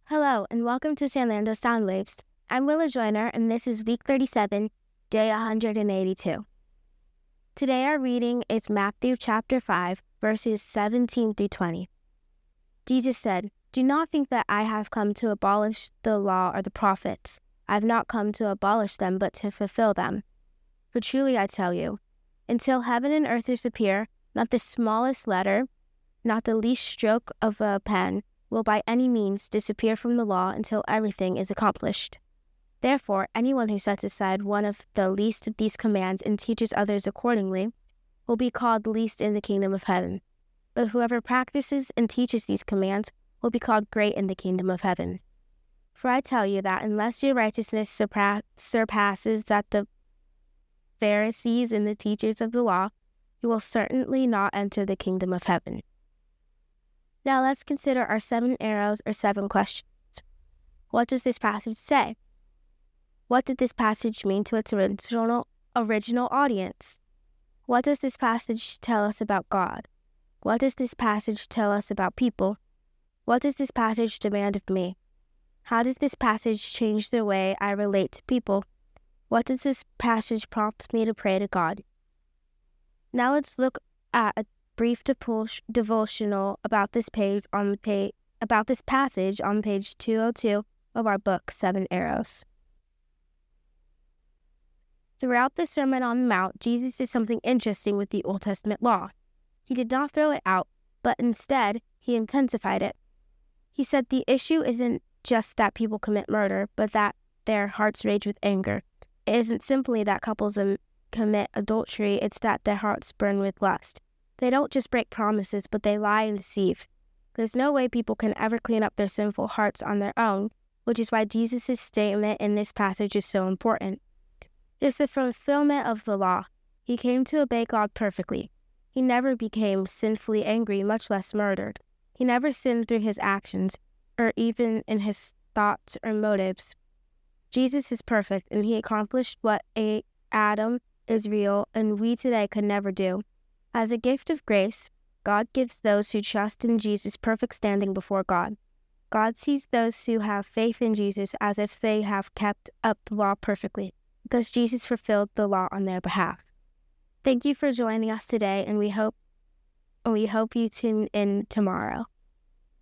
Hello, and welcome to Sanlando Soundwaves. I'm Willa Joyner, and this is week 37, day 182. Today our reading is Matthew chapter 5, verses 17 through 20. Jesus said, "Do not think that I have come to abolish the law or the prophets. I have not come to abolish them, but to fulfill them. For truly I tell you, until heaven and earth disappear, not the smallest letter, not the least stroke of a pen, will by any means disappear from the law until everything is accomplished. Therefore, anyone who sets aside one of the least of these commands and teaches others accordingly will be called least in the kingdom of heaven. But whoever practices and teaches these commands will be called great in the kingdom of heaven. For I tell you that unless your righteousness surpasses that the Pharisees and the teachers of the law, you will certainly not enter the kingdom of heaven." Now let's consider our 7 arrows or 7 questions. What does this passage say? What did this passage mean to its original audience? What does this passage tell us about God? What does this passage tell us about people? What does this passage demand of me? How does this passage change the way I relate to people? What does this passage prompt me to pray to God? Now let's look at a brief devotional about this passage on page 202 of our book, 7 Arrows. Throughout the Sermon on the Mount, Jesus did something interesting with the Old Testament law. He did not throw it out, but instead, he intensified it. He said the issue isn't just that people commit murder, but that their hearts rage with anger. It isn't simply that couples commit adultery, it's that their hearts burn with lust. They don't just break promises, but they lie and deceive. There's no way people can ever clean up their sinful hearts on their own, which is why Jesus' statement in this passage is so important. It's the fulfillment of the law. He came to obey God perfectly. He never became sinfully angry, much less murdered. He never sinned through his actions, or even in his thoughts or motives. Jesus is perfect, and he accomplished what Adam, Israel, and we today could never do. As a gift of grace, God gives those who trust in Jesus perfect standing before God. God sees those who have faith in Jesus as if they have kept up the law perfectly, because Jesus fulfilled the law on their behalf. Thank you for joining us today, and we hope you tune in tomorrow.